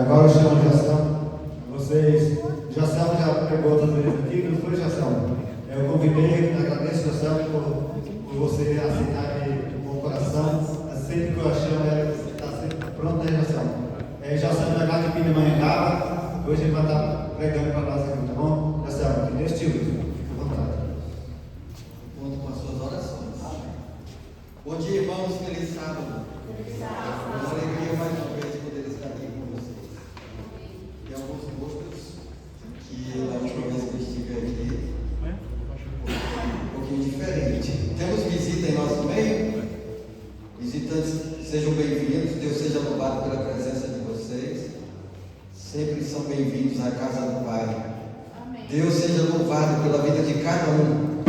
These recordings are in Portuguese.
Agora eu chamo o Jação. Vocês, Jação já pegou outras vezes aqui, não foi, Jação? Eu convidei, agradeço, Jação, por você aceitar de bom coração. Sempre que eu chamo ela, você está sempre pronto, né, Jação? Jação vai lá de Pindamonhangaba, hoje ele vai estar pregando para nós aqui, tá bom? Jação, que Deus te use, fique à vontade. Conto com as suas orações. Bom dia, irmãos, feliz sábado. Feliz sábado. Uma alegria mais uma vez poder estar aqui com vocês. Tem alguns rostos que da última vez que eu estive aqui, um pouquinho diferente. Temos visita em nosso meio. Visitantes, sejam bem-vindos. Deus seja louvado pela presença de vocês. Sempre são bem-vindos à casa do Pai. Amém. Deus seja louvado pela vida de cada um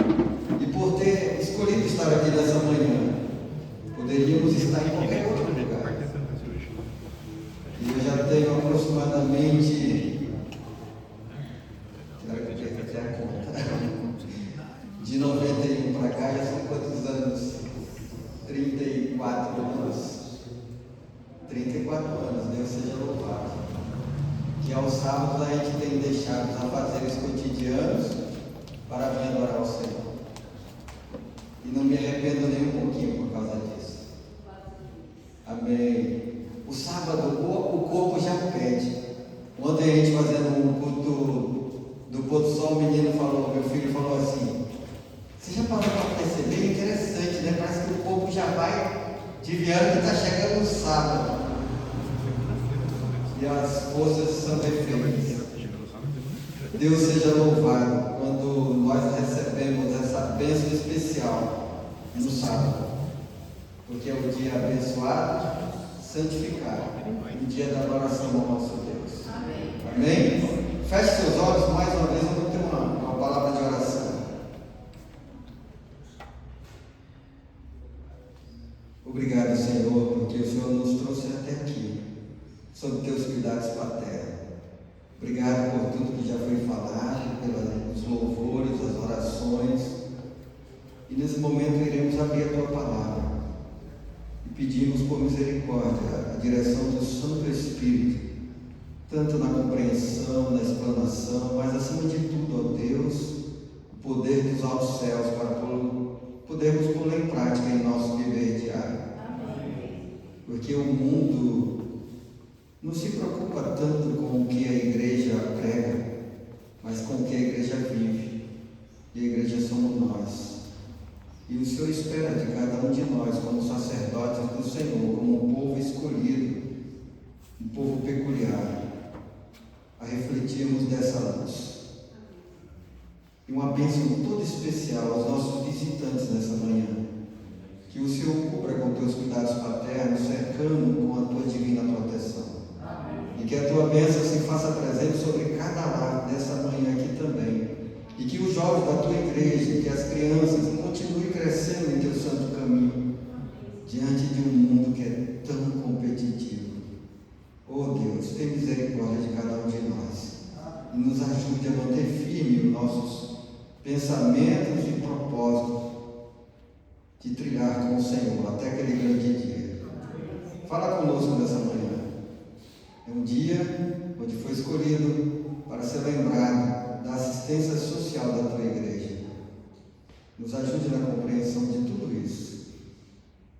e por ter escolhido estar aqui nessa manhã, poder Poderíamos estar em qualquer outro lugar. E eu já tenho aproximadamente, claro que eu até a conta, de 91 para cá, já são quantos anos? 34 anos. 34 anos, Deus seja louvado. Que aos sábados a gente tem deixado os afazeres cotidianos para vir adorar o Senhor. E não me arrependo nem um pouquinho por causa disso. Amém. O sábado, o corpo já pede. Ontem a gente fazendo um culto do pôr do sol, o menino falou, meu filho falou assim, você já parou para perceber? Interessante, né? Parece que o corpo já vai desviando que está chegando no sábado. E as forças são refeitas. Deus seja louvado quando nós recebemos essa bênção especial no sábado. Porque é o dia abençoado, santificado. O dia da adoração ao nosso Deus. Amém. Amém? Feche seus olhos, mais uma vez eu vou ter uma palavra de oração. Obrigado, Senhor, porque o Senhor nos trouxe até aqui, sob teus cuidados paternos. Obrigado por tudo que já foi falado, pelos louvores, as orações. E nesse momento iremos abrir a tua palavra e pedimos por misericórdia a direção do Santo Espírito, tanto na compreensão, na explanação, mas acima de tudo, ó Deus, o poder dos altos céus para podermos pôr em prática em nosso viver diário. Amém. Porque o mundo não se preocupa tanto com o que a igreja prega, mas com o que a igreja vive. E a igreja somos nós. E o Senhor espera de cada um de nós, como sacerdotes do Senhor, como um povo escolhido, um povo peculiar, a refletirmos dessa luz. E uma bênção toda especial aos nossos visitantes nessa manhã. Que o Senhor cubra com teus cuidados paternos, cercando com a tua divina proteção. E que a tua bênção se faça presente sobre cada lar dessa manhã aqui também. E que os jovens da tua igreja, que as crianças continuem crescendo em teu santo caminho, diante de um mundo que é tão competitivo. Oh Deus, tem misericórdia de cada um de nós. E nos ajude a manter firme os nossos pensamentos e propósitos de trilhar com o Senhor até aquele grande dia. Fala conosco nessa manhã. É um dia onde foi escolhido para ser lembrado da assistência social da tua igreja. Nos ajude na compreensão de tudo isso.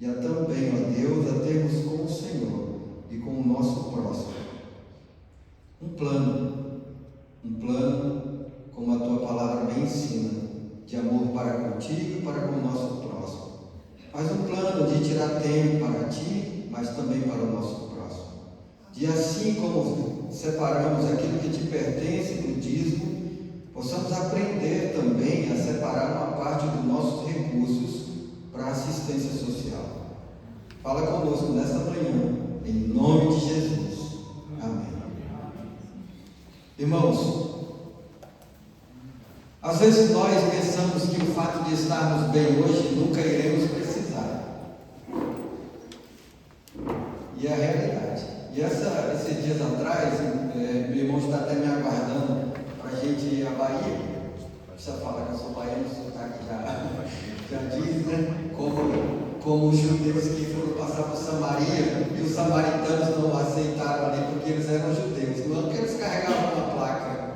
E a também, ó Deus, a termos com o Senhor e com o nosso próximo um plano, como a tua palavra me ensina, de amor para contigo e para com o nosso próximo. Mas um plano de tirar tempo para ti, mas também para o nosso próximo. De assim como separamos aquilo que te pertence do dízimo, possamos aprender também a separar uma parte dos nossos recursos para a assistência social. Fala conosco nesta manhã, em nome de Jesus. Amém. Irmãos, às vezes nós pensamos que o fato de estarmos bem hoje nunca iremos precisar. E é a realidade. E esses dias atrás, meu irmão está até me aguardando para a gente ir à Bahia. Precisa falar que eu sou baiano, o sotaque já diz, né? Como os judeus que foram passar por Samaria e os samaritanos não aceitaram ali porque eles eram judeus. Não que eles carregavam uma placa,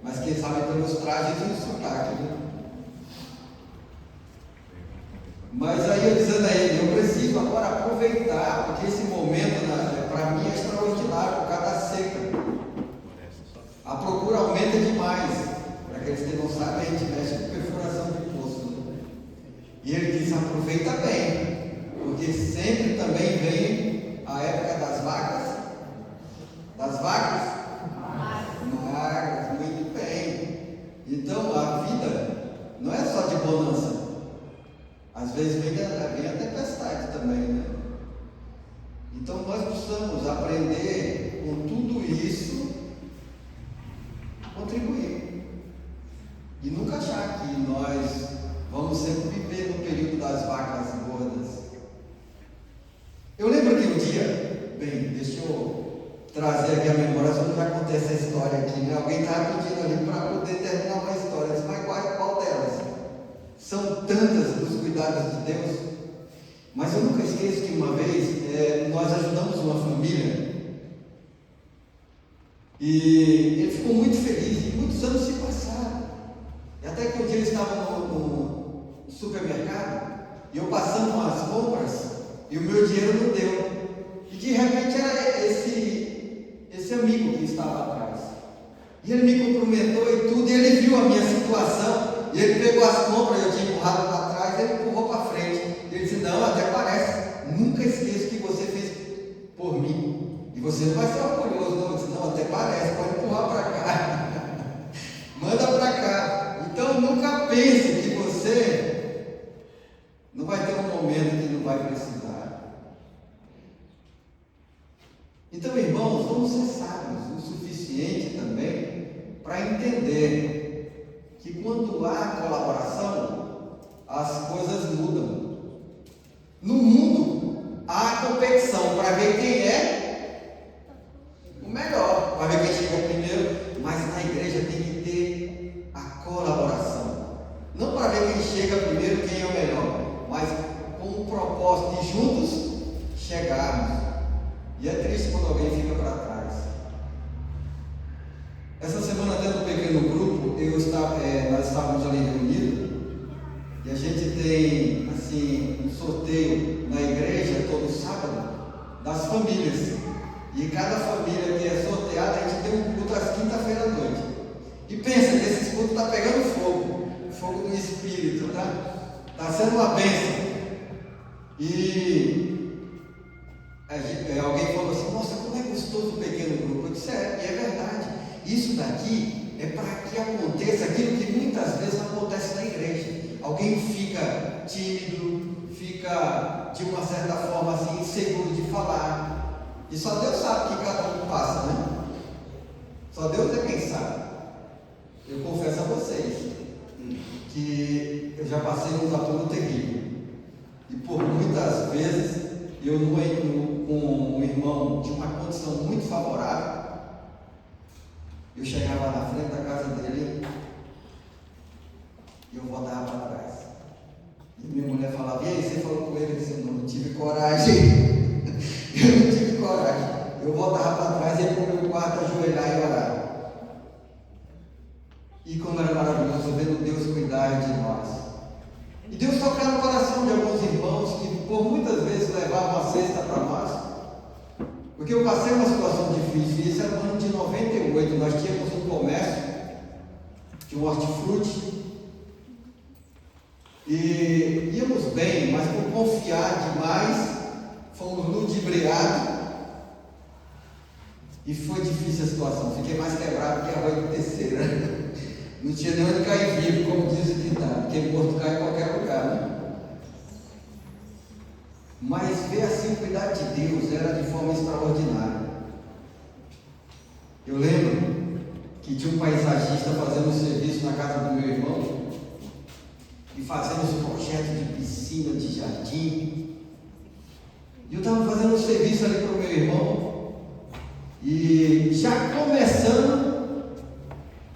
mas quem sabe pelos trajes e o sotaque, né? Mas aí eu dizendo a ele, eu preciso agora aproveitar, porque esse momento para mim é extraordinário, por causa da seca. A procura aumenta demais. Para aqueles que não sabem, a gente mexe com perfuração de poço, né? E ele diz, aproveita bem, porque sempre também vem a época das vacas. Das vacas? Magras, muito bem. Então a vida não é só de bonança. Às vezes vem a tempestade também, né? Então nós precisamos aprender com tudo isso, contribuir. E nunca achar que nós vamos sempre viver no período das vacas gordas. dia, bem, deixa eu trazer aqui a memória, só não já contei essa história aqui, né? Alguém estava pedindo ali para poder terminar uma história. Eu disse, mas qual delas? São tantas dos cuidados de Deus. Mas eu nunca esqueço que uma vez nós ajudamos uma família e ele ficou muito feliz, e muitos anos se passaram. E até que um dia ele estava no supermercado e eu passando umas compras e o meu dinheiro não deu. E de repente era esse amigo que estava atrás. E ele me cumprimentou e tudo, e ele viu a minha situação, e ele pegou as compras, eu tinha empurrado para trás, ele empurrou para frente. Ele disse, não, até parece, nunca esqueço que você fez por mim. E você não vai ser orgulhoso, não. Eu disse, não, até parece, pode empurrar para cá. Manda para cá. Então nunca pense que você não vai ter um momento que não vai precisar. Então, irmãos, vamos ser sábios o suficiente também para entender que quando há colaboração, as coisas mudam. No mundo, há competição para ver quem é o melhor, para ver quem chega primeiro, mas na igreja tem que ter a colaboração. Não para ver quem chega primeiro, quem é o melhor, mas com o propósito de juntos chegarmos. E é triste quando alguém fica para trás. Essa semana, dentro do pequeno grupo, nós estávamos ali reunidos e a gente tem assim um sorteio na igreja todo sábado das famílias. E cada família que é sorteada, a gente tem um culto às quinta-feira à noite. E pensa que esse culto está pegando fogo, fogo do Espírito, tá? Está sendo uma bênção. E alguém falou assim, nossa, como é gostoso o pequeno grupo. Eu disse, e é verdade. Isso daqui é para que aconteça aquilo que muitas vezes não acontece na igreja. Alguém fica tímido, fica de uma certa forma assim, inseguro de falar. E só Deus sabe que cada um passa, né? Só Deus é quem sabe. Eu confesso a vocês que eu já passei um apuro terrível. E por muitas vezes eu com um irmão de uma condição muito favorável, eu chegava na frente da casa dele e eu voltava para trás. E minha mulher falava, e aí, você falou com ele? Eu disse, não tive coragem. Eu não tive coragem. Eu voltava para trás e ia para o meu quarto ajoelhar e orar. E como era maravilhoso vendo Deus cuidar de nós. E Deus tocar no coração de alguns irmãos que por muitas vezes levavam a cesta para nós. Porque eu passei uma situação difícil, isso era no ano de 98, nós tínhamos um comércio de um hortifruti e íamos bem, mas por confiar demais, fomos ludibriados e foi difícil a situação, fiquei mais quebrado que arroz de terceira. Não tinha nem onde cair vivo, como diz o ditado, porque em Porto cai em qualquer lugar, né? Mas ver assim o cuidado de Deus era de forma extraordinária. Eu lembro que tinha um paisagista fazendo um serviço na casa do meu irmão e fazendo os projetos de piscina, de jardim. E eu estava fazendo um serviço ali para o meu irmão e já começando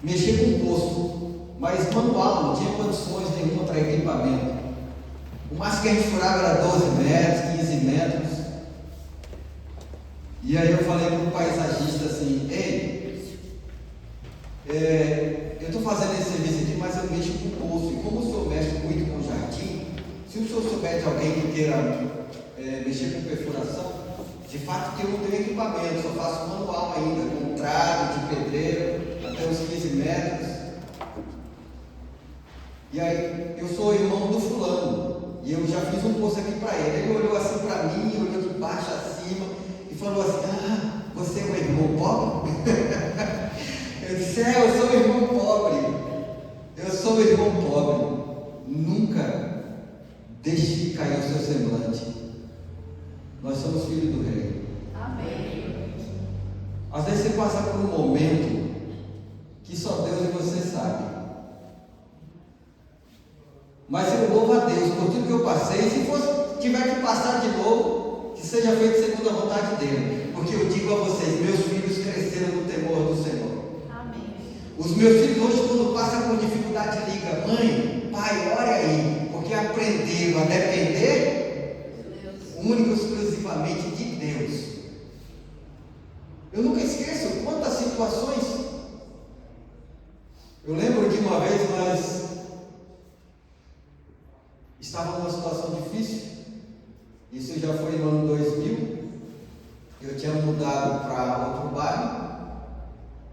mexer com o poço, mas manual, não tinha condições nenhuma para equipamento. O máximo que a gente furava era 12 metros, 15 metros. E aí eu falei para o paisagista assim, ei, eu estou fazendo esse serviço aqui, mas eu mexo com o poço. E como o senhor mexe muito com o jardim, se o senhor souber de alguém que queira mexer com perfuração, de fato que eu não tenho equipamento, só faço manual ainda, com trave de pedreiro, até uns 15 metros. E aí, eu sou irmão do fulano, e eu já fiz um poço aqui para ele. Ele olhou assim para mim, olhou de baixo acima, e falou assim, você é o irmão pobre? Eu disse, eu sou o irmão pobre. Eu sou o irmão pobre. Nunca deixe cair o seu semblante. Nós somos filhos do rei. Amém. Às vezes você passa por um momento que só Deus e você sabe. Mas eu louvo a Deus por tudo que eu passei. Se tiver que passar de novo, que seja feito segundo a vontade dele. Porque eu digo a vocês, meus filhos cresceram no temor do Senhor. Amém. Os meus filhos hoje, quando passam por dificuldade, ligam: mãe, pai, olha aí, porque aprenderam a depender único e exclusivamente de Deus. Eu nunca esqueço quantas situações. Eu lembro de uma vez nós estávamos numa situação difícil. Isso já foi no ano 2000. Eu tinha mudado para outro bairro.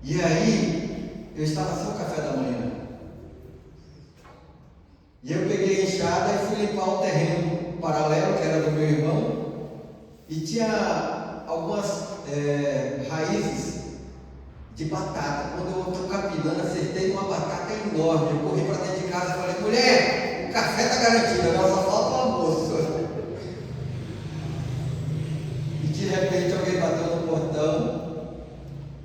E aí eu estava sem o café da manhã. E eu peguei a enxada e fui limpar o terreno paralelo, que era do meu irmão. E tinha algumas raízes de batata. Quando eu estou capinando, acertei uma batata enorme. Eu corri para dentro de casa e falei: mulher, o café está garantido, agora só falta o almoço. E de repente alguém bateu no portão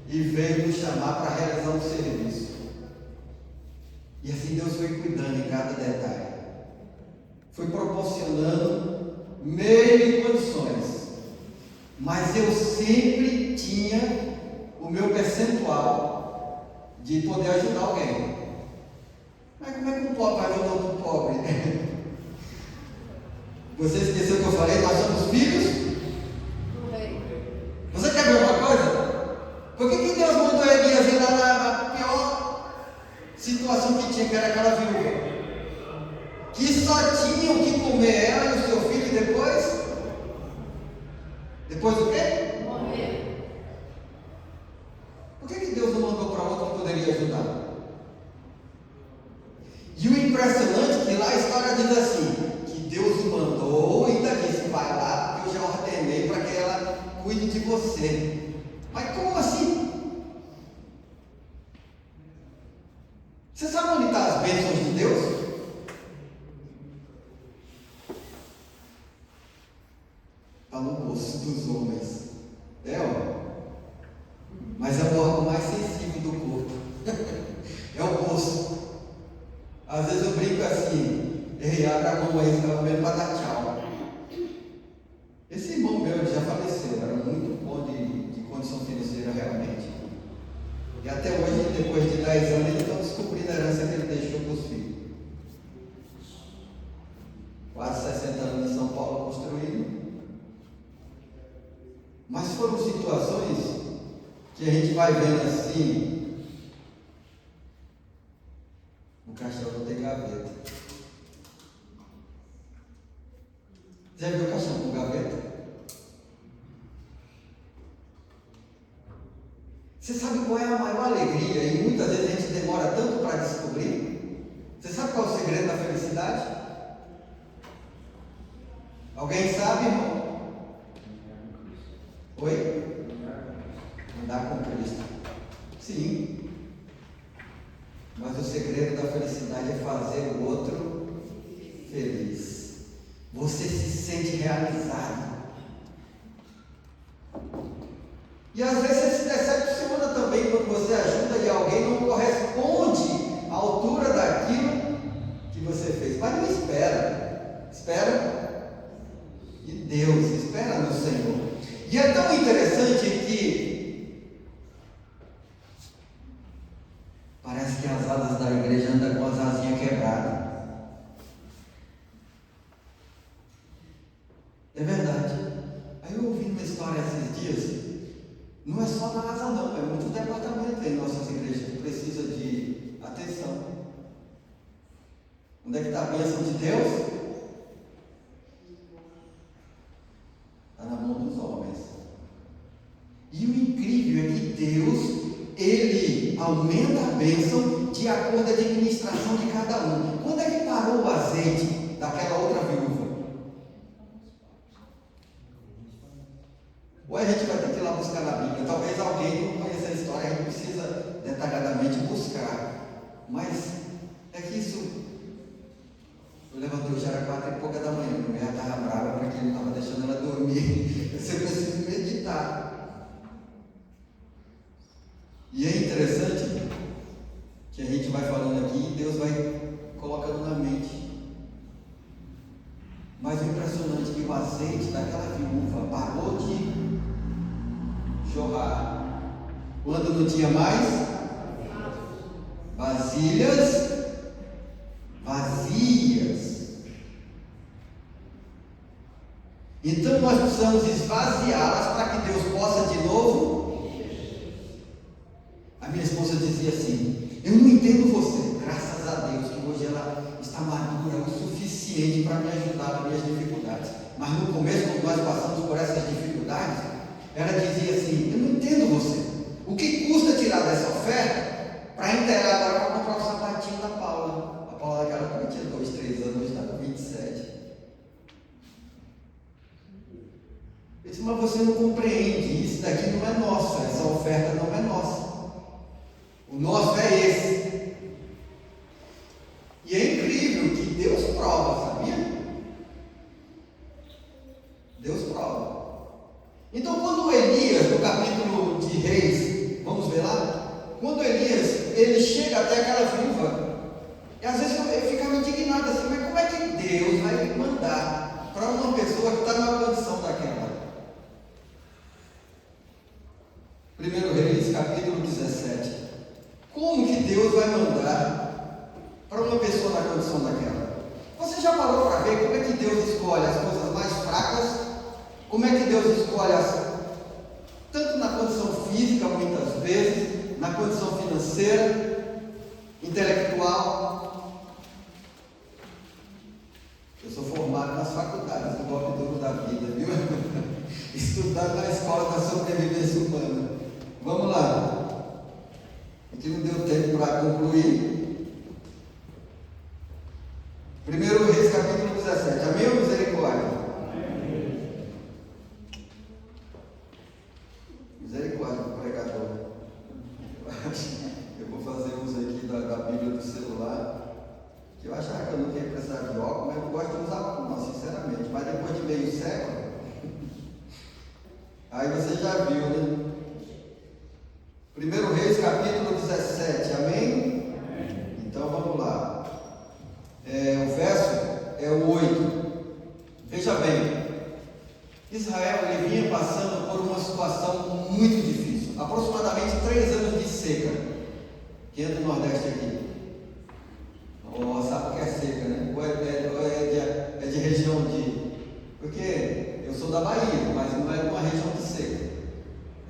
e veio nos chamar para realizar um serviço. E assim Deus foi cuidando em cada detalhe. Foi proporcionando meio e condições. Mas eu sempre tinha o meu percentual de poder ajudar alguém. Mas como é que um pobre vai ajudar outro pobre? Você esqueceu que eu falei? Nós somos filhos Do rei. Você quer ver uma coisa? Por que Deus mandou Elias ir lá na pior situação que tinha, que era aquela viúva? Que só tinha o que comer ela e o seu filho, e depois? Depois do quê? Morrer. Por que Deus não mandou para outro que poderia ajudar? E o impressionante é que lá a história diz assim, que Deus o mandou e ainda disse: vai lá, porque eu já ordenei para que ela cuide de você. Mas como assim? Você sabe onde estão as bênçãos de Deus? Está no bolso dos homens. Mas é o órgão mais sensível do corpo. É o bolso. Às vezes eu brinco assim: ei, abre a mão aí, estava mesmo para dar tchau. Esse irmão meu, ele já faleceu, era muito bom de condição financeira realmente. E até hoje, depois de 10 anos, eles estão descobrindo a herança que ele deixou para os filhos. Quase 60 anos em São Paulo construindo. Mas foram situações que a gente vai vendo assim. O caixão não tem gaveta. Já viu o caixão com gaveta? Você sabe qual é a maior alegria? E muitas vezes a gente demora tanto para descobrir. Você sabe qual é o segredo da felicidade? Alguém sabe, irmão? Oi? Andar com Cristo. Sim. Mas o segredo da felicidade é fazer o outro feliz. Você se sente realizado. E às vezes você se decepciona também quando você ajuda e alguém não corresponde à altura daquilo que você fez. Mas não espera. Espera em Deus, espera no Senhor. E é tão interessante que parece que as asas da igreja andam com as asinhas quebradas. É verdade. Aí eu ouvi uma história esses dias. Não é só na asa não, é muito departamento em nossas igrejas que precisa de atenção. Onde é que está a bênção de Deus? Está na mão dos homens. E o incrível é que Deus, Ele aumenta a bênção de acordo com a administração de cada um. Quando é que parou o azeite daquela outra viúva? Ou a gente vai ter que ir lá buscar na Bíblia. Talvez alguém não conheça a história, a gente precisa detalhadamente buscar. Mas é que isso. Eu levantei, já era 4 e pouca da manhã, minha mulher estava brava porque ele não estava deixando ela dormir. Você precisa meditar. E é interessante que a gente vai falando aqui e Deus vai colocando na mente. Mas o impressionante é que o azeite azeite daquela viúva parou de jorrar quando não tinha mais vasilhas vazias. Então nós precisamos esvaziá-las para que Deus possa de novo. A minha esposa dizia assim: eu não entendo você, graças a Deus que hoje ela está madura o suficiente para me ajudar nas minhas dificuldades. Mas no começo, quando nós passamos por essas dificuldades, ela dizia assim: eu não entendo você. O que custa tirar dessa oferta para inteirar agora para comprar o sapatinho da Paula? A Paula daquela época tinha 2, 3 anos, hoje está com 27. Eu disse: mas você não compreende, isso daqui não é nosso, essa oferta não é nossa. O nosso é esse. E é incrível que Deus prova, sabia? Deus prova. Então, quando Elias, no capítulo de Reis, vamos ver lá, quando Elias, ele chega até aquela viúva, e às vezes eu ficava indignado assim: mas como é que Deus vai me mandar para uma pessoa que está numa condição daquela? 1 Reis, capítulo 17. Como que Deus vai mandar para uma pessoa na condição daquela? Você já parou para ver como é que Deus escolhe as coisas mais fracas? Como é que Deus escolhe tanto na condição física, muitas vezes, na condição financeira, intelectual? Eu sou formado nas faculdades do golpe duro da vida, viu? Estudado na escola da sobrevivência humana. Vamos lá. Aqui não deu tempo para concluir. 1 Reis, capítulo 17. Amém ou misericórdia? Amém. Misericórdia do pregador. Eu vou fazer uso aqui da Bíblia do celular, que eu achava que eu não ia precisar de óculos, mas eu não gosto de usar óculos, não, sinceramente. Mas depois de meio século, aí você já viu, né? 1 Reis, capítulo 17, amém? Amém. Então vamos lá. O verso é o 8. Veja bem, Israel ele vinha passando por uma situação muito difícil, aproximadamente 3 anos de seca. Quem é do Nordeste aqui? Oh, sabe o que é seca, né? Ou é de região de... Porque eu sou da Bahia, mas não é de uma região de seca.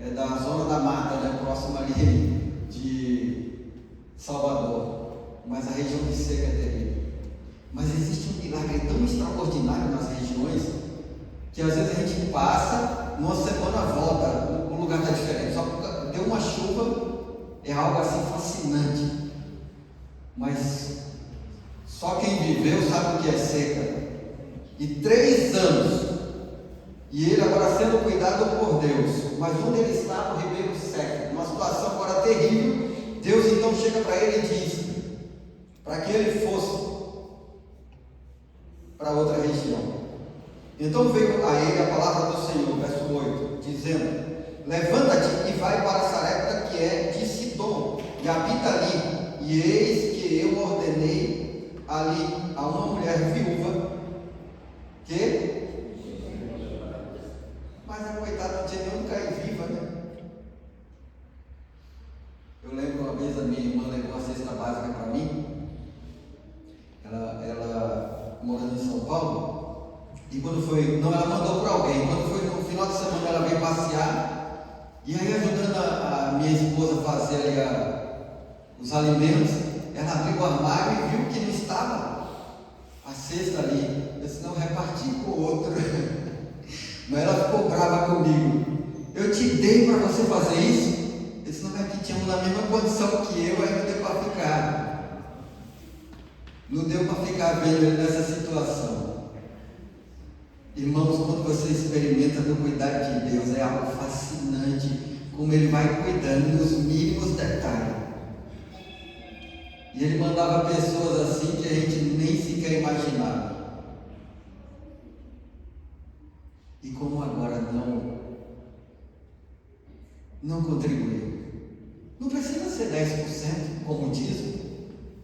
É da zona da mata, né, próxima ali de Salvador, mas a região de seca é terrível. Mas existe um milagre tão extraordinário nas regiões, que às vezes a gente passa, numa semana volta, o lugar está diferente, só porque deu uma chuva, é algo assim fascinante, mas só quem viveu sabe o que é seca. E 3 anos, e ele agora sendo cuidado por Deus, mas onde ele estava, o ribeiro seca, uma situação agora terrível. Deus então chega para ele e diz para que ele fosse para outra região. Então veio a ele a palavra do Senhor, verso 8, dizendo: levanta-te e vai para Sarepta, que é de Sidom, e habita ali, e eis que eu ordenei ali a uma mulher viúva que... Mas a coitada não tinha nem onde cair viva, né? Eu lembro uma vez a minha irmã levou uma cesta básica para mim. Ela morando em São Paulo. E quando foi... Não, ela mandou para alguém. Quando foi no final de semana, ela veio passear. E aí, ajudando a minha esposa a fazer ali os alimentos, ela abriu o armário e viu que não estava a cesta ali. Eu disse: não, reparti com o outro. Mas ela ficou brava comigo. Eu te dei para você fazer isso? Eu disse: não, é que tinha um na mesma condição que eu, aí não deu para ficar. Não deu para ficar vendo ele nessa situação. Irmãos, quando você experimenta do cuidado de Deus, é algo fascinante, como Ele vai cuidando nos mínimos detalhes. E Ele mandava pessoas assim que a gente nem sequer imaginava. E como agora não contribuiu? Não precisa ser 10% como dízimo,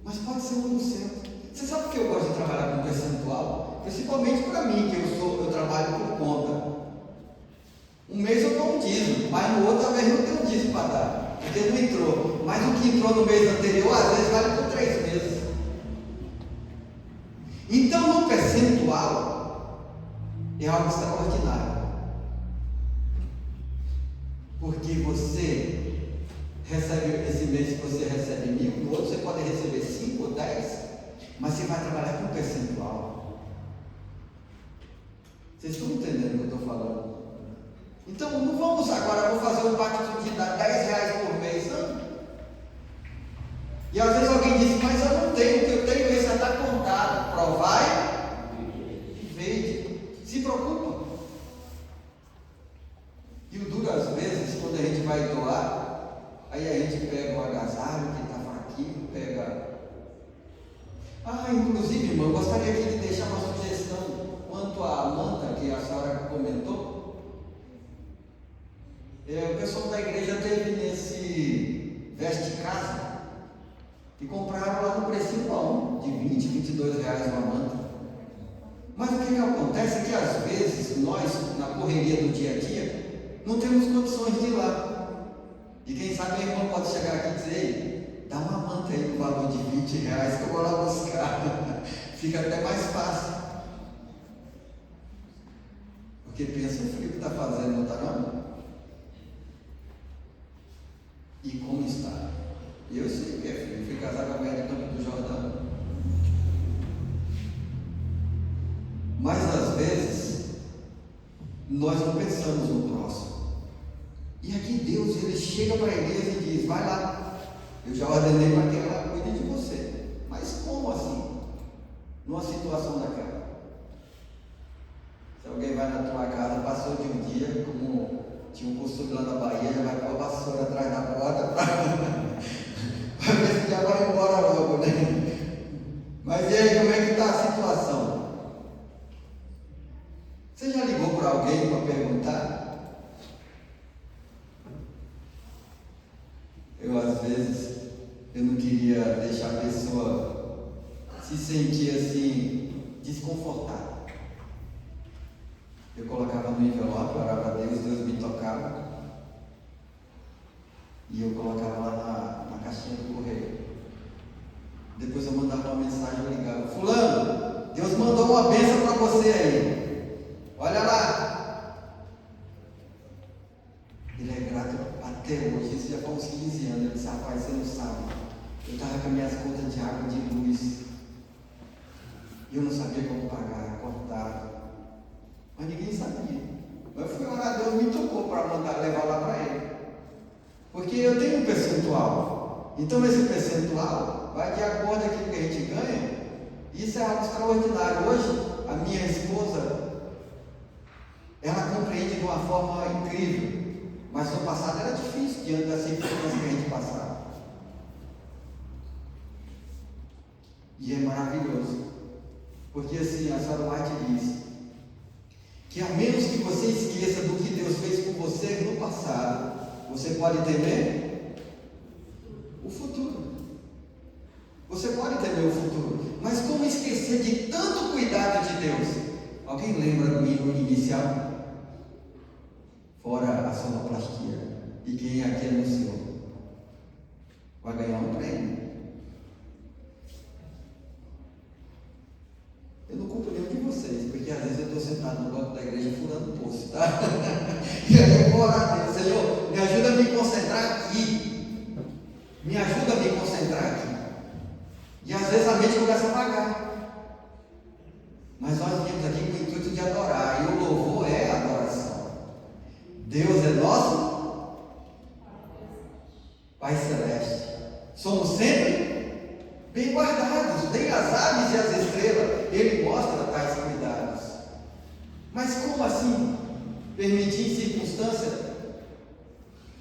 mas pode ser 1%. Você sabe por que eu gosto de trabalhar com percentual? principalmente para mim, que eu trabalho por conta. Um mês eu dou um dízimo, mas no outro talvez não tenha um dízimo para dar, porque não entrou. Mas o que entrou no mês anterior, às vezes vale por 3 meses. Então, no percentual, é algo extraordinário. Porque você recebe, esse mês você recebe 1.000, no outro você pode receber 5 ou 10, mas você vai trabalhar com percentual. Vocês estão entendendo o que eu estou falando? Então, não vamos agora, vou fazer um pacto de dar 10 reais por mês, não. E às vezes alguém diz, mas eu não tenho, o que eu tenho, esse já está contado. Provai e vede. Se preocupa. E o duro às vezes, quando a gente vai doar, aí a gente pega o agasalho, que está fraquinho, pega. Inclusive, irmão, eu gostaria aqui de deixar uma sugestão quanto à manta que a senhora comentou. O pessoal da igreja teve nesse Veste Casa e compraram lá no precinho bom, de 20, 22 reais uma manta. Mas o que acontece é que às vezes nós, na correria do dia a dia, não temos condições de ir lá. E quem sabe o irmão pode chegar aqui e dizer, ei, dá uma manta aí no valor de 20 reais que eu vou lá buscar. Fica até mais fácil. Porque pensa o frio que está fazendo, não está não? E como está? Eu sei que é frio, fui casar com a mulher de Campo do Jordão. Mas às vezes nós não pensamos no próximo. E aqui Deus, ele chega para a igreja e diz, vai lá, eu já ordenei para que ela cuide de você. Mas como assim? Numa situação daquela. Se alguém vai na tua casa, passou de um dia, como tinha um costume lá na Bahia, já vai pôr a vassoura atrás da porta para ver se já vai embora logo, né? Mas e aí, como é que está a situação? Você já ligou para alguém para perguntar? Eu às vezes, eu não queria deixar a pessoa se sentir assim, desconfortável. Eu colocava no envelope, orava a Deus, Deus me tocava. E eu colocava lá na caixinha do correio. Depois eu mandava uma mensagem, eu ligava, fulano, Deus mandou uma bênção para você aí. Olha lá. Ele é grato até hoje, isso já foi uns 15 anos. Eu disse, rapaz, você não sabe. Eu estava com minhas contas de água e de luz. E eu não sabia como pagar, cortar. Mas ninguém sabia. Eu fui orar, Deus me tocou para mandar levar lá para ele. Porque eu tenho um percentual. Então esse percentual vai de acordo com aquilo que a gente ganha. Isso é algo extraordinário. Hoje, a minha esposa, ela compreende de uma forma incrível. Mas no passado era difícil, diante das circunstâncias que a gente passava. E é maravilhoso. Porque assim, a senhora White diz que a menos que você esqueça do que Deus fez por você no passado, você pode temer o futuro. Você pode temer o futuro. Mas como esquecer de tanto cuidado de Deus? Alguém lembra do hino inicial? Fora a sonoplastia. E quem aqui anunciou? Vai ganhar um prêmio. Eu não culpo nenhum de vocês, porque às vezes eu estou sentado no banco da igreja furando o poço, tá? E aí eu vou orar a Deus, Senhor, me ajuda a me concentrar aqui. Me ajuda a me concentrar aqui. E às vezes a mente começa a apagar. Mas nós viemos aqui com o intuito de adorar, e o louvor é a adoração. Deus é nosso Pai Celeste. Somos sempre bem guardados, nem as aves e as estrelas, Ele mostra tais cuidados. Mas como assim? Permitir circunstâncias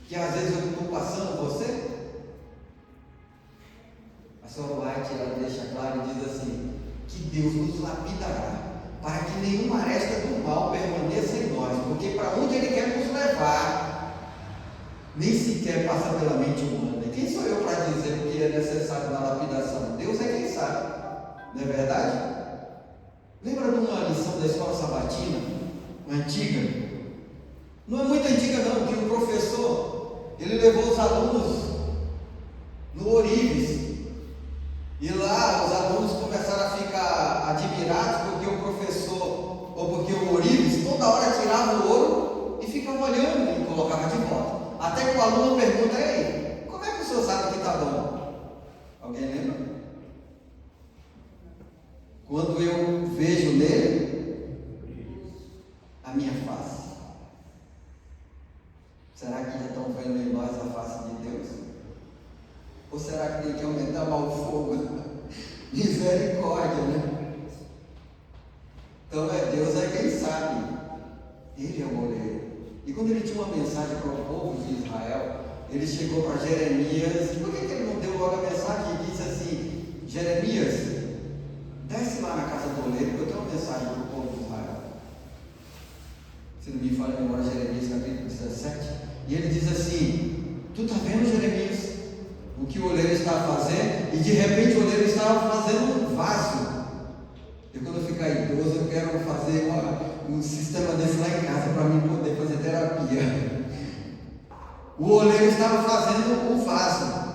que às vezes eu estou passando você? A senhora White, ela deixa claro e diz assim, que Deus nos lapidará, para que nenhuma aresta do mal permaneça em nós, porque para onde Ele quer nos levar, nem sequer passa pela mente humana. E quem sou eu para dizer o que é necessário na lapidação? Deus é quem sabe, não é verdade? Lembra de uma lição da escola sabatina, antiga? Não é muito antiga não, que o professor, ele levou os alunos no Ourives, e lá os alunos começaram a ficar admirados porque o professor, ou porque o Ourives, toda hora tirava o ouro e ficava olhando e colocava de volta. Até que o aluno pergunta: ei, como é que o senhor sabe que está bom? Alguém lembra? Quando eu vejo nele a minha face. Será que já estão vendo em nós a face de Deus? Ou será que tem que aumentar mais o fogo? Misericórdia, né? Então Deus é quem sabe. Ele é o oleiro. E quando ele tinha uma mensagem para o povo de Israel, ele chegou para Jeremias. Por que ele não deu logo a mensagem e disse assim: Jeremias, desce lá na casa do oleiro, porque eu tenho uma mensagem para o povo de Israel. Se não me falha a memória, Jeremias capítulo 17. E ele diz assim: tu está vendo, Jeremias, o que o oleiro estava fazendo? E de repente o oleiro estava fazendo um vaso. E quando eu ficar idoso, eu quero fazer um sistema desse lá em casa para mim poder fazer terapia. O oleiro estava fazendo um vaso.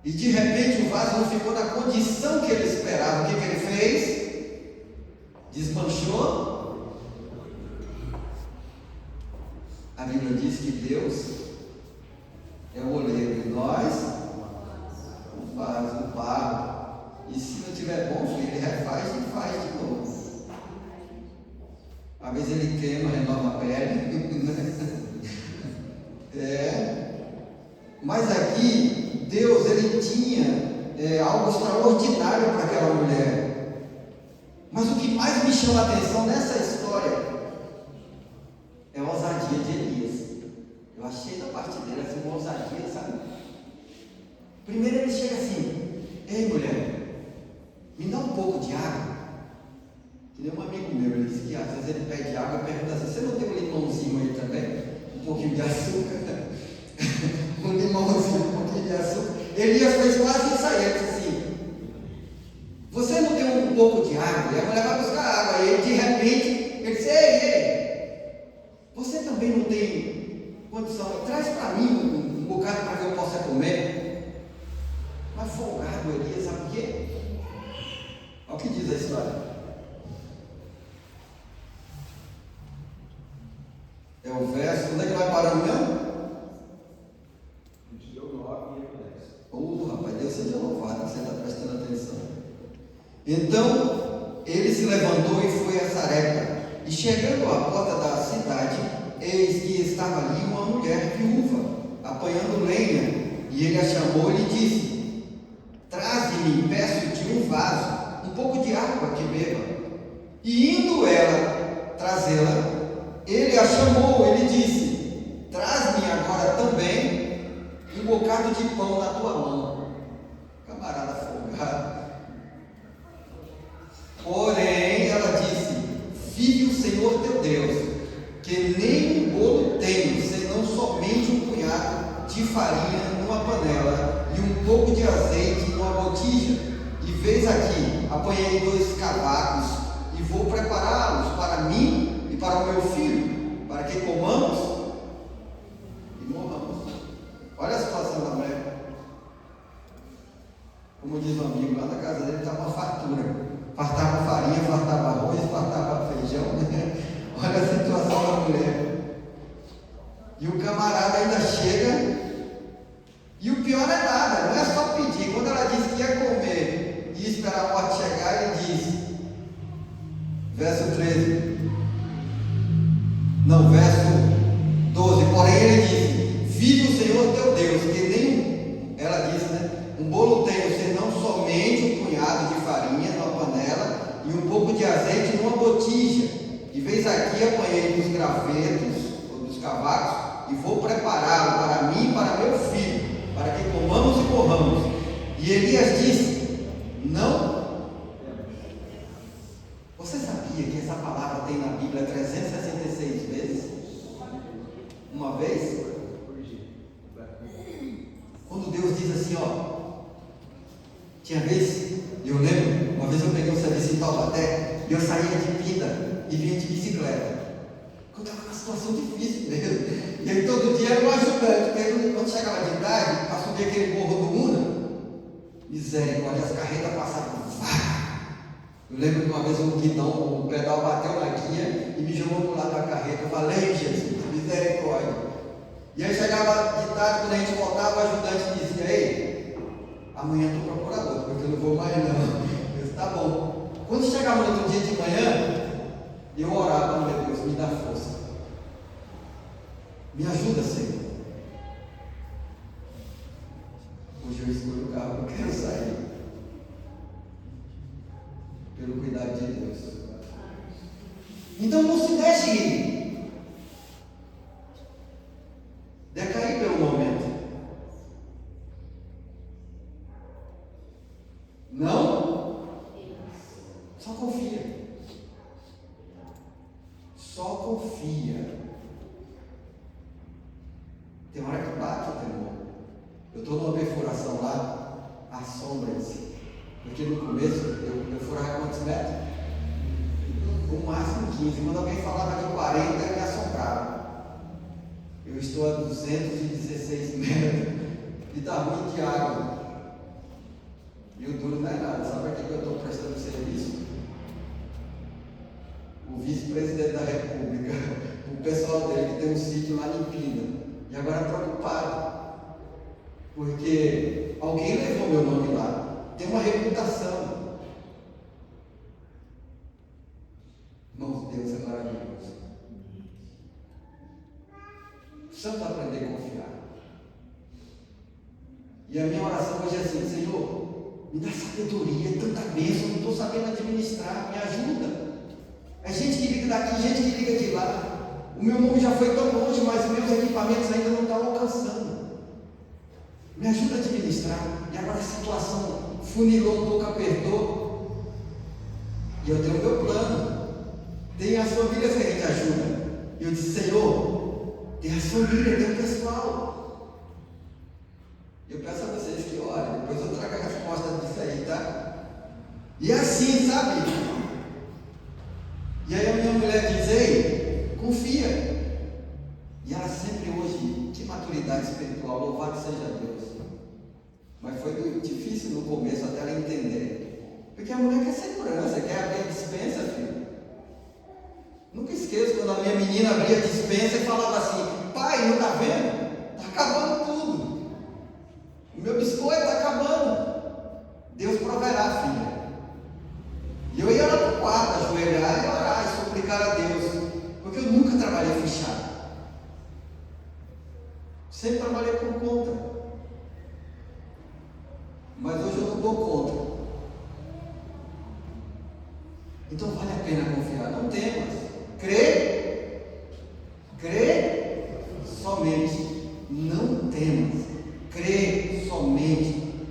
E de repente o vaso não ficou na condição que ele esperava. O que ele fez? Desmanchou. A Bíblia diz que Deus é o oleiro e nós o vaso, o barro. E se não tiver bom, filho, ele refaz e faz de novo. Às vezes ele queima, renova a pele. Mas aqui Deus, ele tinha algo extraordinário para aquela mulher. Mas o que mais me chama a atenção nessa história é a ousadia de Elias. Eu achei da parte dele assim, uma ousadia, sabe? Primeiro ele chega assim: ei, mulher, me dá um pouco de água. Que nem um amigo meu, ele disse que às vezes ele pede água e pergunta assim: você não tem um limãozinho aí também? Um pouquinho de açúcar? Um limãozinho, um pouquinho de açúcar. Elias fez quase isso aí. Ele disse assim: você não tem um pouco de água? E a mulher vai buscar água. E de repente ele disse: ei, você também não tem condição? Traz para mim um bocado para que eu possa comer. Mas folgado Elias, sabe por quê? Olha o que diz a história. É o verso, onde é que vai parando mesmo? 9 e 10. Rapaz, Deus seja louvado que você está prestando atenção. Então, ele se levantou e foi a Sarepta. E chegando à porta da cidade, eis que estava ali uma mulher viúva, apanhando lenha. E ele a chamou e lhe disse: traze-me, peço-te um vaso, um pouco de água que beba. E indo ela trazê-la, ele a chamou, ele disse: traz-me agora também um bocado de pão na tua mão. Camarada folgado. Porém, ela disse: vive o Senhor teu Deus, que nem um bolo tenho, senão somente um punhado de farinha numa panela e um pouco de azeite numa botija. E vês aqui, apanhei 2 cavacos e vou prepará-los para mim e para o meu filho, para que comamos e morramos. Olha a situação da mulher. Como diz um amigo, lá na casa dele estava uma fartura. Fartava farinha, fartava arroz, fartava feijão. Olha a situação da mulher. E o camarada ainda chega. E o pior é nada, não é só pedir. Quando ela disse que ia comer e esperar a morte chegar, ele diz, verso 13, não, verso 12, porém ele disse: vive o Senhor teu Deus, que nem, ela disse, né? Um bolo tenho, senão somente um punhado de farinha numa panela e um pouco de azeite numa botija. E vês aqui, apanhei dos gravetos, ou dos cavacos, e vou prepará-lo para mim e para meu filho, para que comamos e morramos. E Elias disse: não. Você sabia que essa palavra tem na Bíblia 366 vezes? Uma vez? Quando Deus diz assim, tinha vez, eu lembro, uma vez eu peguei um serviço em Taubaté, E eu saía de Pinda e vinha de bicicleta. Eu estava numa situação difícil mesmo. E aí todo dia era um ajudante, porque quando chegava de tarde, para subir aquele morro do Una, misericórdia, as carretas passavam. Eu lembro que uma vez um guidão, o pedal bateu na guia e me jogou para o lado da carreta. Eu falei, Jesus, misericórdia. E aí chegava de tarde, quando a gente voltava, o ajudante dizia, ei, amanhã eu estou procurador, porque eu não vou mais não. Eu disse, tá bom. Quando chegava no outro dia de manhã, eu orava, meu Deus, me dá força. Me ajuda, Senhor. Hoje eu escolho o carro que eu quero sair. Pelo cuidado de Deus. Então não se deixe ir. Decair pelo momento. Não? Só confia. Só confia. Tem hora que bate o temor. Eu estou numa perfuração lá, assombra-se. Porque no começo eu furava quantos metros? O máximo 15. Quando alguém falava de 40, eu me assombrava. Eu estou a 216 metros e está ruim de água. E o duro não é nada. Sabe para que eu estou prestando serviço? O vice-presidente da República, o pessoal dele que tem um sítio lá em Pinda. E agora preocupado. Porque alguém levou meu nome lá. Tem uma reputação. Irmãos, Deus é maravilhoso. Precisamos aprender a confiar. E a minha oração hoje é assim, Senhor, me dá sabedoria, é tanta bênção, não estou sabendo administrar, me ajuda. É gente que liga daqui, gente que liga de lá. O meu nome já foi tão longe, mas meus equipamentos ainda não estão alcançando. Me ajuda a administrar. E agora a situação funilou um pouco, apertou. E eu tenho o meu plano. Tem as famílias que a gente ajuda. E eu disse, Senhor, tem as famílias, tem o pessoal. Eu peço a vocês que orem. Depois eu trago a resposta disso aí, tá? E é assim, sabe? E aí a minha mulher diz, ei, confia. E ela sempre hoje, que maturidade espiritual, louvado seja Deus. Mas foi difícil no começo até ela entender. Porque a mulher quer segurança, quer abrir a despensa, filho. Nunca esqueço quando a minha menina abria a despensa e falava assim, pai, não está vendo? Está acabando tudo. O meu biscoito está acabando. Deus proverá, filha. E eu ia lá para o quarto, ajoelhar e orar e suplicar a Deus. Porque eu nunca trabalhei fechado. Sempre trabalhei por conta. Mas hoje eu não dou conta. Então vale a pena confiar. Não temas. Crê somente. Não temas. Crê somente.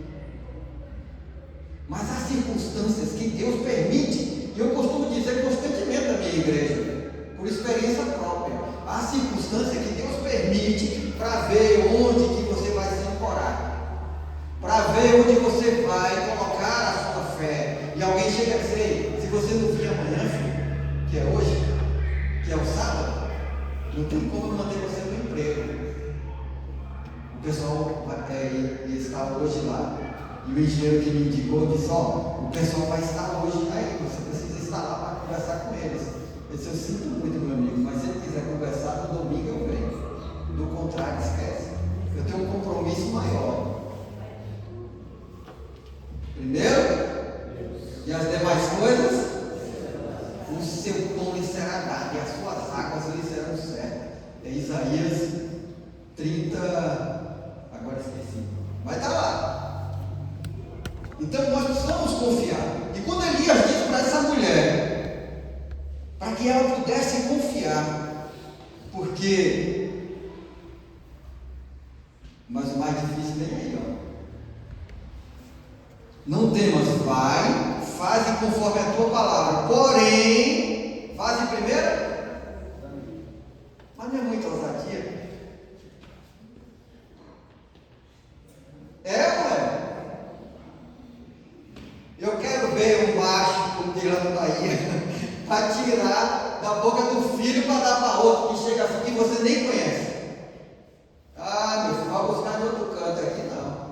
Mas há circunstâncias que Deus permite. E eu costumo dizer constantemente na minha igreja, por experiência própria. Há circunstâncias que Deus permite para ver onde que você vai se ancorar, para ver onde você vai colocar a sua fé. E alguém chega a dizer, se você não vir amanhã, filho, que é hoje, que é o sábado, não tem como manter você no emprego. O pessoal está hoje lá, e o engenheiro que me indicou disse, o pessoal vai estar hoje aí, você precisa estar lá para conversar com eles. Eu disse, eu sinto muito, meu amigo, mas se ele quiser conversar no domingo eu venho. Do contrário, esquece. Eu tenho um compromisso maior. Primeiro, e as demais coisas, o seu pão lhe será dado, e as suas águas lhe serão certas. É Isaías 30, agora esqueci. Vai estar lá. Então nós precisamos confiar. E quando Elias disse para essa mulher, para que ela pudesse confiar, porque mas o mais difícil vem aí, ó. Não temas, vai, faze conforme a tua palavra. Porém, faze primeiro. Mas não é muita ousadia. É ou é? Eu quero ver um macho, como diz lá no Bahia, para tirar da boca do filho para dar para outro que chega assim que você nem conhece. Ah, meu filho, vai buscar em outro canto, aqui não.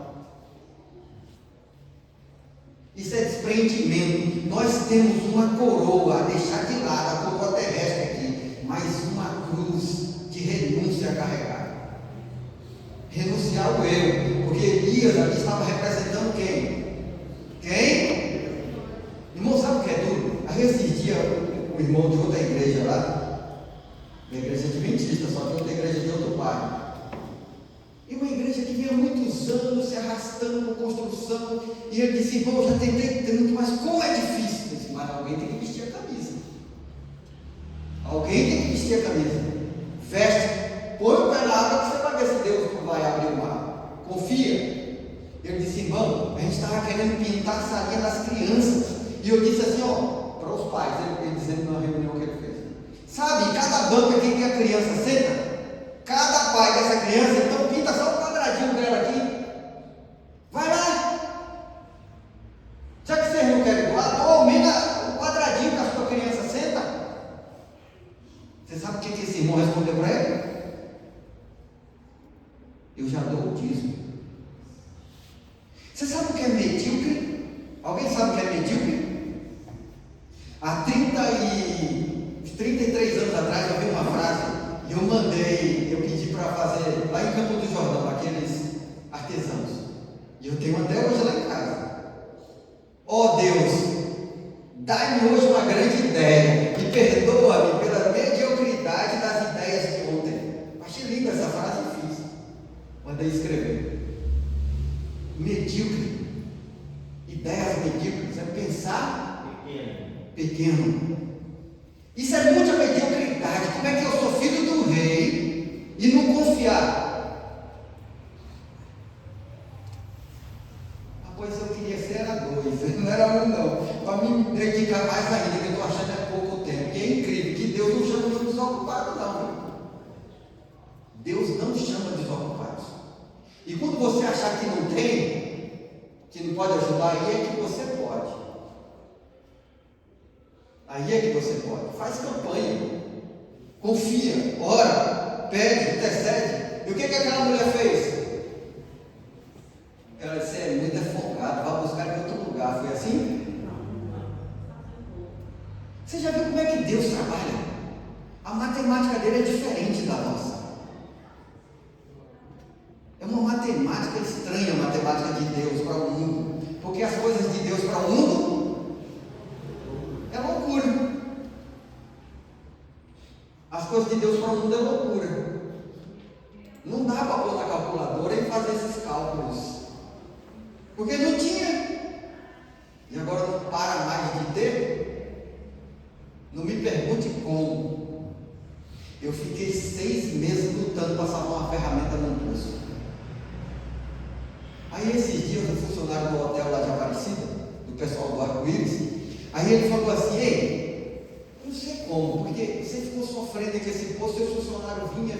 Isso é desprendimento. Nós temos uma coroa a deixar de lado, a coroa terrestre aqui, mas uma cruz de renúncia a carregar. Renunciar ao eu, porque Elias ali estava representando quem? Quem? Irmão, sabe o que é duro? Aí esses dias, o irmão de outra igreja lá, uma igreja adventista, só que outra igreja de outro bairro. E uma igreja que vinha há muitos anos se arrastando com construção. E ele disse: irmão, eu já tentei tanto, mas como é difícil. Eu disse: mas alguém tem que vestir a camisa. Alguém tem que vestir a camisa. Veste, põe o pé na água que você vai ver se Deus não vai abrir o mar. Confia. Ele disse: irmão, a gente estava querendo pintar a salinha das crianças. E eu disse assim, ó, para os pais, ele dizendo na reunião que ele fez: sabe, cada banca que a criança senta, cada pai dessa criança, então pinta só um quadradinho dela aqui. Vai lá. Já que vocês não querem doar, aumenta o quadradinho que a sua criança senta. Você sabe o que esse irmão respondeu para ele? Eu já dou o dízimo. Você sabe o que é medíocre? Alguém sabe o que é medíocre? Há 33 anos atrás eu vi uma frase e eu pedi para fazer lá em Campo do Jordão, aqueles artesãos. E eu tenho até hoje lá em casa. Ó Deus, dá-me hoje uma grande ideia e perdoa-me pela mediocridade das ideias de ontem. Achei linda essa frase e fiz. Mandei escrever. Medíocre. Ideias medíocres é pensar pequeno. Isso é muita mediocridade. Como é que eu sou filho do rei e não confiar? Ah, pois eu queria ser era 2, não era 1 não, para me dedicar mais ainda, que eu estou achando é pouco tempo. E é incrível que Deus não chama de desocupado não. Deus não chama de desocupados. E quando você achar que não tem, que não pode ajudar, aí é que você pode. Aí é que você pode. Faz campanha. Confia, ora, pede, intercede. E o que aquela mulher fez? Ela disse: é muito folgado, vai buscar em outro lugar. Foi assim? Você já viu como é que Deus trabalha? A matemática dele é diferente da nossa. É uma matemática estranha, a matemática de Deus para o mundo. Porque as coisas de Deus para o mundo é loucura. As coisas de Deus para o mundo é loucura. Não dá para pôr na calculadora e fazer esses cálculos. Porque não tinha. E agora não para mais de ter. Não me pergunte como. Eu fiquei 6 meses lutando para salvar uma ferramenta no pulso. Aí esses dias o funcionário do hotel lá de Aparecida, do pessoal do Arco-Íris, aí ele falou assim: ei, eu não sei como, porque você ficou sofrendo com esse posto, seu funcionário vinha.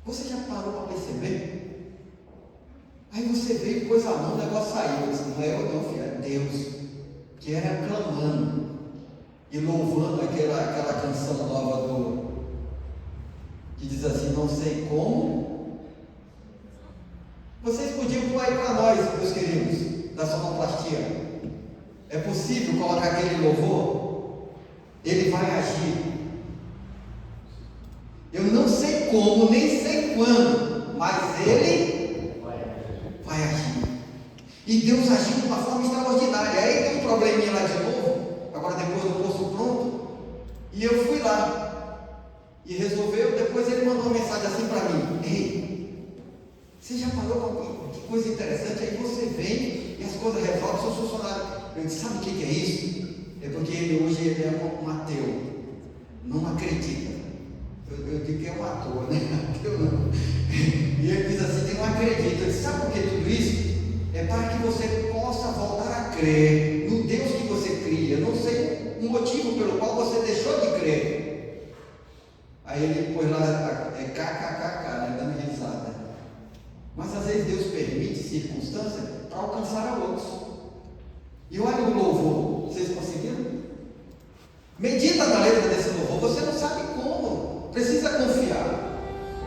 Você já parou para perceber? Aí você veio e pôs a mão, o negócio saiu. Eu disse: não é eu não, filho, é Deus, que era clamando e louvando aquela canção nova que diz assim: não sei como. Vocês podiam pôr aí para nós, meus queridos, da sonoplastia. É possível colocar aquele louvor? Ele vai agir. Eu não sei como, nem sei quando, mas ele vai agir. E Deus agiu de uma forma extraordinária. Aí tem um probleminha lá de novo, agora depois do poço pronto, e eu fui lá e resolveu. Depois ele mandou uma mensagem assim para mim: ei, você já parou com que coisa interessante? Aí você vem e as coisas resolvem, seu funcionário. Eu disse: sabe o que é isso? É porque hoje ele é um ateu, não acredita. Eu digo que é um ator, né? Ateu não. E ele diz assim: não acredita. Eu disse: sabe por que tudo isso? É para que você possa voltar a crer no Deus que você cria. Eu não sei o motivo pelo qual você deixou de crer. Aí ele pôs lá, kkkk, né? Dando risada. Mas às vezes Deus permite circunstâncias para alcançar a outros. E olha o louvor, vocês conseguiram?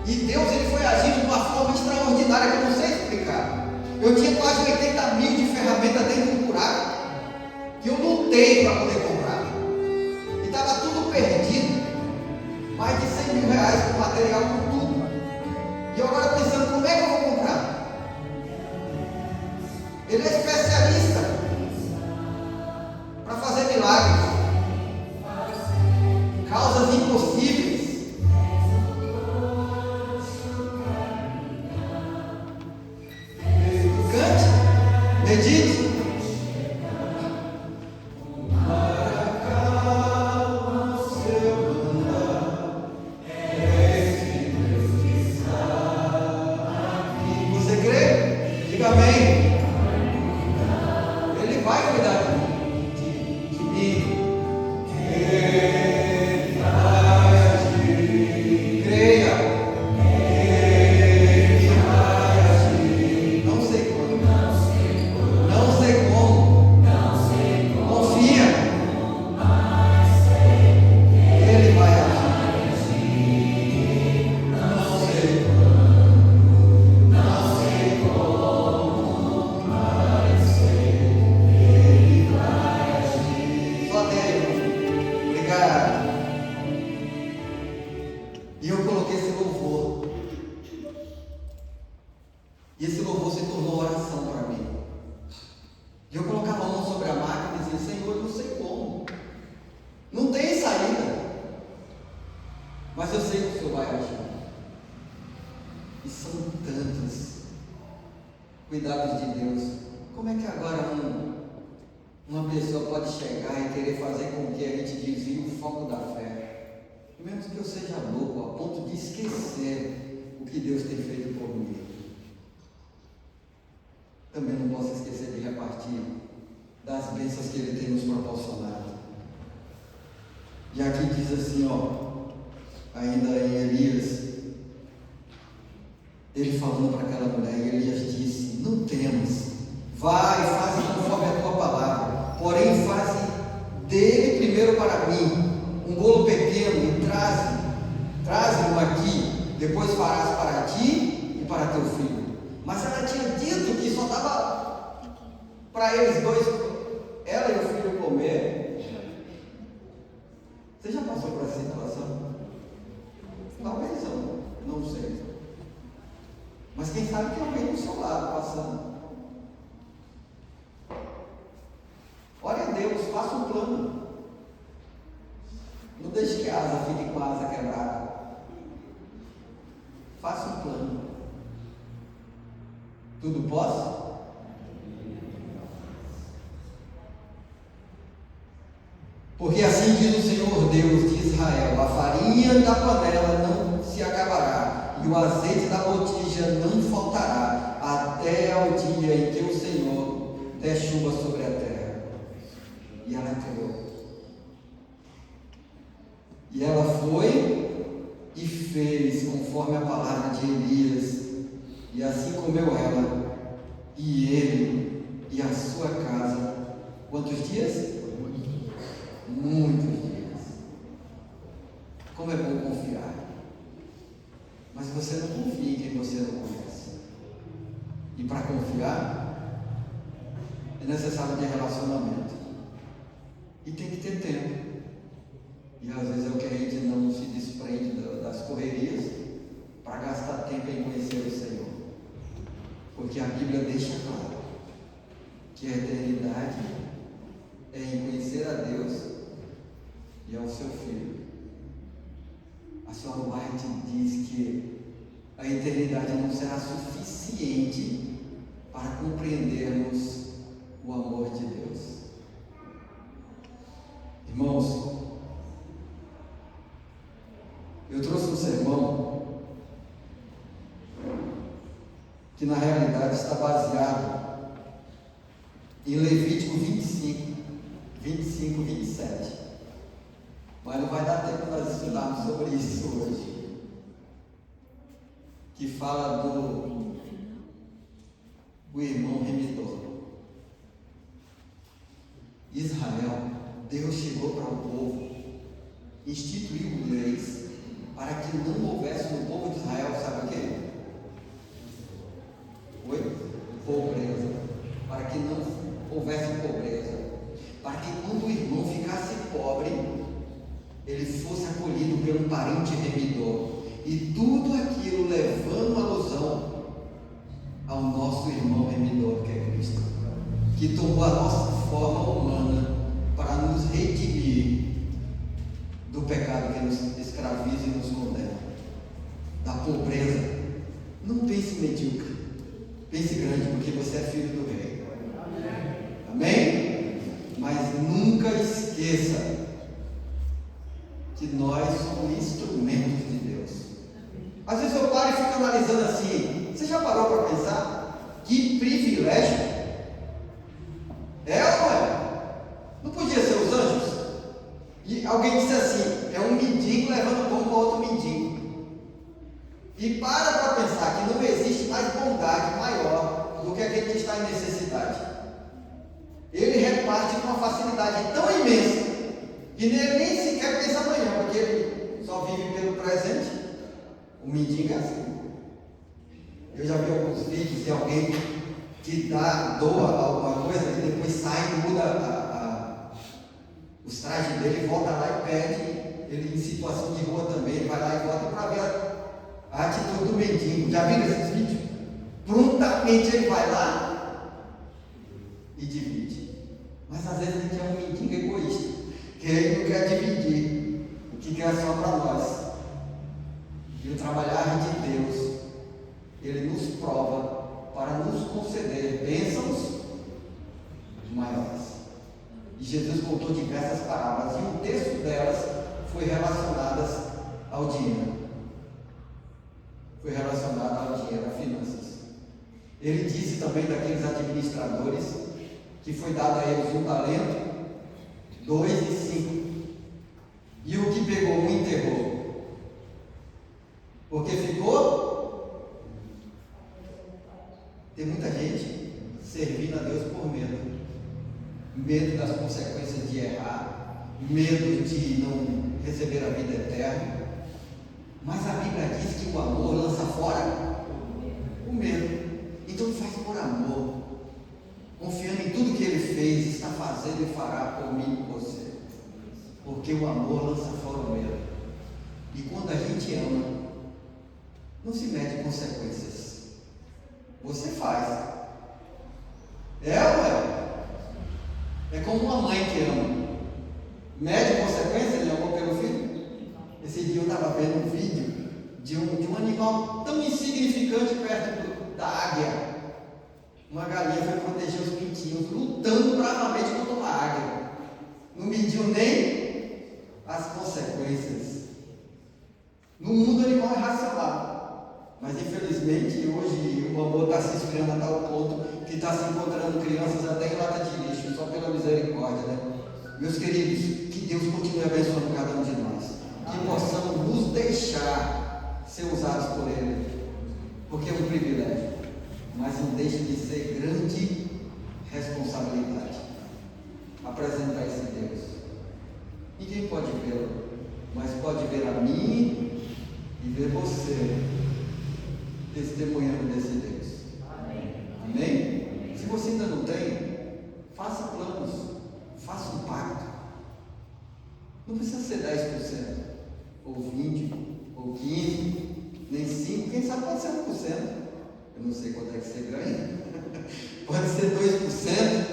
E Deus ele foi agindo de uma forma extraordinária que eu não sei explicar. Eu tinha quase 80 mil de ferramenta dentro do buraco que eu lutei para poder comprar. E estava tudo perdido. Mais de 100 mil reais com material, com tudo. E eu agora pensando, como é que eu vou comprar? Ele é especialista para fazer milagres, causas impossíveis. Cante, medite. Você crê? Diga amém. Ele vai cuidar de mim. Ele vai agir. Creia. Ele vai agir. Não sei quando. Não sei como. Confia. Ele vai agir. Não sei quando. Não sei como. Mas sei. Ele vai agir. Só Deus. Obrigado. E eu coloquei esse louvor. E esse louvor se tornou oração para mim. E eu colocava a mão sobre a máquina e dizia: Senhor, eu não sei como. Não tem saída. Mas eu sei que o Senhor vai agir. E são tantos cuidados de Deus. Como é que agora uma pessoa pode chegar e querer fazer com que a gente desvie o foco da fé? Menos que eu seja louco, a ponto de esquecer o que Deus tem feito por mim. Também não posso esquecer de repartir das bênçãos que Ele tem nos proporcionado. E aqui diz assim, ainda em Elias, ele falando para aquela mulher, e Elias disse: não temos, vai, faze conforme a tua palavra, porém faze dele primeiro para mim um bolo pequeno e traze-o aqui, depois farás para ti e para teu filho. Mas ela tinha dito que só dava para eles dois, ela e o filho, comer. Você já passou por essa situação? Talvez não sei. Mas quem sabe tem alguém do seu lado passando. Ore a Deus, faça um plano. Não deixe que a asa fique com a asa quebrada. Faça um plano. Tudo posso? Porque assim diz o Senhor Deus de Israel: a farinha da panela não se acabará, e o azeite da botija não faltará, até ao dia em que o Senhor der chuva sobre a terra. E ela creu. E ela foi e fez conforme a palavra de Elias, e assim comeu ela, e ele, e a sua casa. Quantos dias? Muitos dias. Como é bom confiar. Mas você não confia em quem você não conhece. E para confiar, é necessário ter relacionamento. E tem que ter tempo. E às vezes é o que a gente não se desprende das correrias para gastar tempo em conhecer o Senhor. Porque a Bíblia deixa claro que a eternidade é em conhecer a Deus e ao seu Filho. A senhora White diz que a eternidade não será suficiente para compreendermos o amor de Deus. Irmãos, eu trouxe um sermão que na realidade está baseado em Levítico 25, 27. Mas não vai dar tempo de nós estudarmos sobre isso hoje. Que fala do irmão remidor. Israel, Deus chegou para o povo, instituiu leis, para que não houvesse no povo de Israel, sabe o quê? Oi? Pobreza. Para que não houvesse pobreza. Para que quando o irmão ficasse pobre, ele fosse acolhido por um parente remidor. E tudo aquilo levando alusão ao nosso irmão remidor, que é Cristo, que tomou a nossa forma humana para nos redimir do pecado que nos escraviza e nos condena, da pobreza. Não pense medíocre, pense grande, porque você é filho do rei. Amém? Mas nunca esqueça que nós somos instrumentos de Deus. Às vezes eu paro e fico analisando assim. Você já parou para pensar? Que privilégio! É ou não é? Não podia ser os anjos? E alguém disse assim: é um mendigo levando pão para outro mendigo. E para pensar que não existe mais bondade maior do que aquele que está em necessidade. Ele reparte com uma facilidade tão imensa que ele nem sequer pensa amanhã, porque ele só vive pelo presente. O mendigo é assim. Eu já vi alguns vídeos de alguém que doa alguma coisa e depois sai e muda os trajes dele, volta lá e pede. Ele em situação de rua também, ele vai lá e volta para ver a atitude do mendigo. Já viram esses vídeos? Prontamente ele vai lá e divide. Mas às vezes a gente é um mendigo egoísta, que ele não quer dividir, o que quer só para nós. E o trabalhar de Deus, Ele nos prova para nos conceder bênçãos maiores. E Jesus contou diversas parábolas, e um terço delas foi relacionadas ao dinheiro. Foi relacionada ao dinheiro, a finanças. Ele disse também daqueles administradores que foi dado a eles 1 talento, 2 e 5. E o que pegou um enterrou. Porque ficou. Tem muita gente servindo a Deus por medo. Medo das consequências de errar, medo de não receber a vida eterna. Mas a Bíblia diz que o amor lança fora o medo. Então faz por amor, confiando em tudo que Ele fez, está fazendo e fará por mim e por você. Porque o amor lança fora o medo. E quando a gente ama, não se mede consequências. Você faz. É ou é? É como uma mãe que ama. Mede consequências de amor pelo filho? Esse dia eu estava vendo um vídeo de um animal tão insignificante perto da águia. Uma galinha foi proteger os pintinhos, lutando bravamente contra uma águia. Não mediu nem as consequências. No mundo animal é racional. Mas infelizmente hoje o amor está se esfriando a tal ponto que está se encontrando crianças até em lata de lixo, só pela misericórdia, né? Meus queridos, que Deus continue abençoando cada um de nós, que possamos nos deixar ser usados por Ele, porque é um privilégio, mas não deixa de ser grande responsabilidade apresentar esse Deus. Ninguém pode vê-lo, mas pode ver a mim e ver você testemunhando desse Deus. Amém? Se você ainda não tem, faça planos, faça um pacto. Não precisa ser 10%, ou 20%, ou 15%, nem 5%, quem sabe pode ser 1%. Eu não sei quanto é que você ganha, pode ser 2%,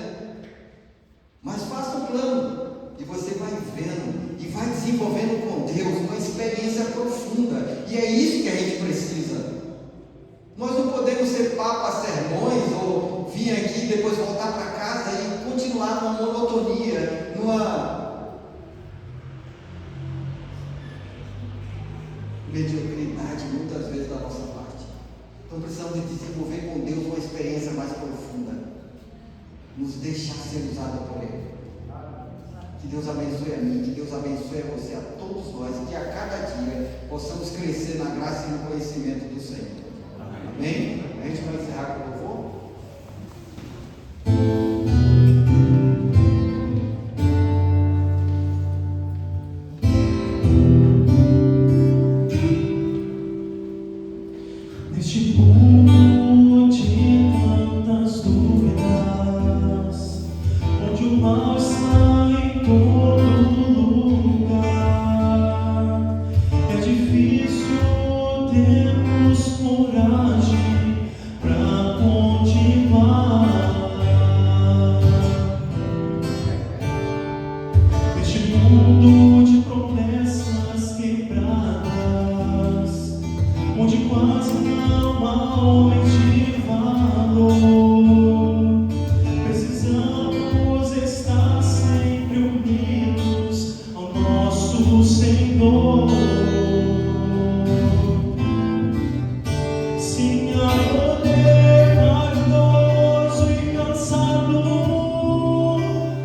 mas faça um plano, e você vai vendo, e vai desenvolvendo com Deus uma experiência profunda, e é isso que a gente precisa. Nós não podemos ser papas sermões, ou vir aqui e depois voltar para casa e continuar numa monotonia, numa mediocridade muitas vezes da nossa parte. Então precisamos de desenvolver com Deus uma experiência mais profunda, nos deixar ser usado por Ele. Que Deus abençoe a mim, que Deus abençoe a você, a todos nós, e que a cada dia possamos crescer na graça e no conhecimento do Senhor. Amém? A gente vai encerrar com o louvor? Neste mundo de tantas dúvidas, onde o mal está em todo lugar, é difícil termos coragem para continuar. Neste mundo de promessas quebradas, onde quase não há homens de valor, precisamos estar sempre unidos ao nosso Senhor. Sim, há poder maravilhoso e cansado,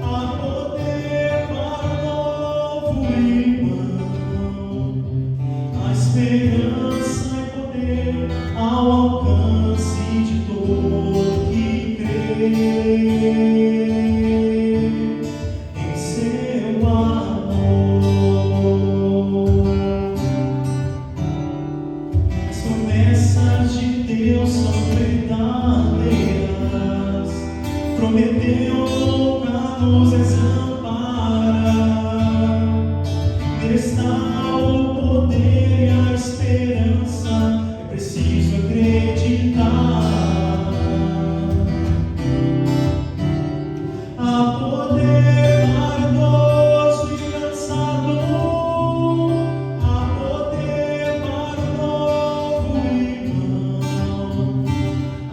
há poder para o novo irmão, a esperança e poder ao alcance de todo que crê em seu amor. As promessas de Deus são verdadeiras, prometeu nunca nos desamparar. Nele está o poder e a esperança, é preciso acreditar. Há poder maravilhoso e cansado, há poder para o novo irmão,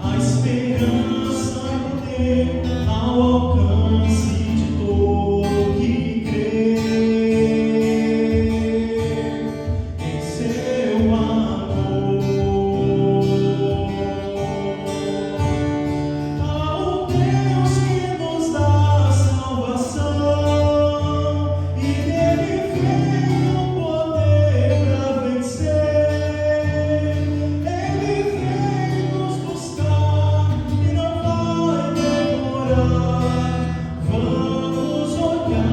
a esperança e poder ao alcance de todo que crê em seu amor. Há um Deus que nos dá salvação, e nele vem o poder para vencer. Ele vem nos buscar e não vai demorar. Vamos olhar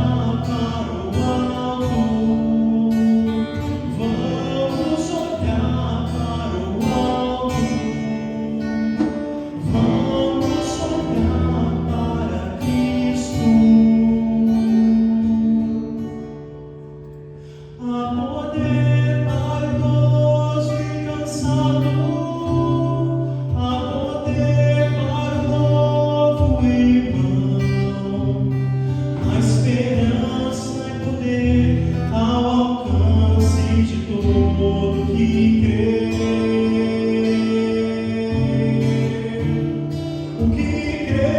para o alto, vamos olhar para o alto, vamos olhar para Cristo. Há poder maravilhoso e cansado, há poder para o novo irmão, a esperança e poder ao alcance de todo que crê. O que crê,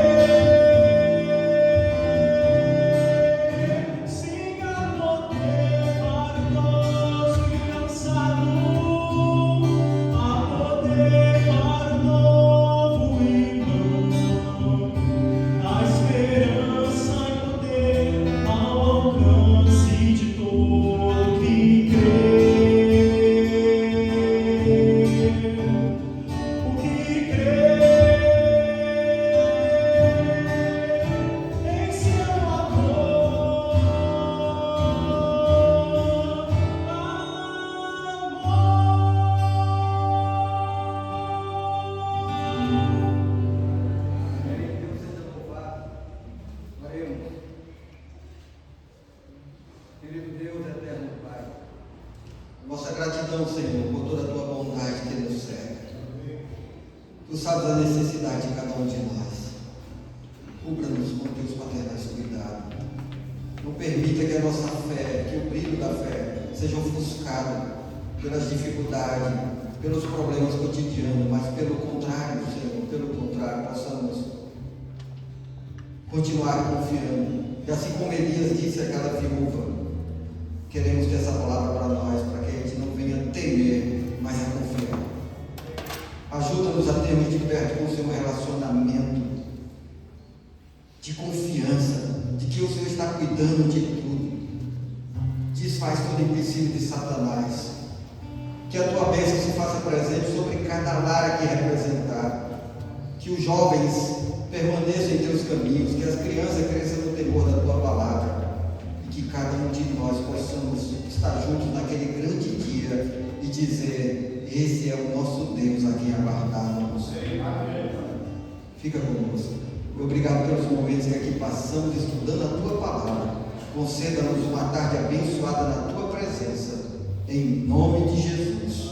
sim, há poder maravilhoso e cansado, há poder para o novo irmão, a esperança e poder ao alcance de todo que crê. O que crê em seu amor, Deus seja louvado. Oremos. Querido Deus, eterno Pai, nossa gratidão, Senhor, por toda a tua bondade que nos cerca. Tu sabes a necessidade de cada um de nós. Cubra-nos com teus paternais cuidados. Não permita que a nossa fé, que o brilho da fé, seja ofuscado pelas dificuldades, pelos problemas cotidianos, mas pelo contrário, Senhor, pelo contrário, possamos continuar confiando. E assim como Elias disse àquela viúva, queremos ter essa palavra para nós, para que a gente não venha temer, mas a confiar. Ajuda-nos a termos de perto com o Senhor um relacionamento de confiança, de que o Senhor está cuidando de tudo. Desfaz todo empecilho de Satanás. Que a tua bênção se faça presente sobre cada lar aqui representado. Que os jovens permaneçam em teus caminhos, que as crianças cresçam no temor da tua palavra, e que cada um de nós possamos estar juntos naquele grande dia e dizer: esse é o nosso Deus a quem Fica conosco. Obrigado pelos momentos que aqui passamos estudando a Tua Palavra. Conceda-nos uma tarde abençoada na Tua presença. Em nome de Jesus.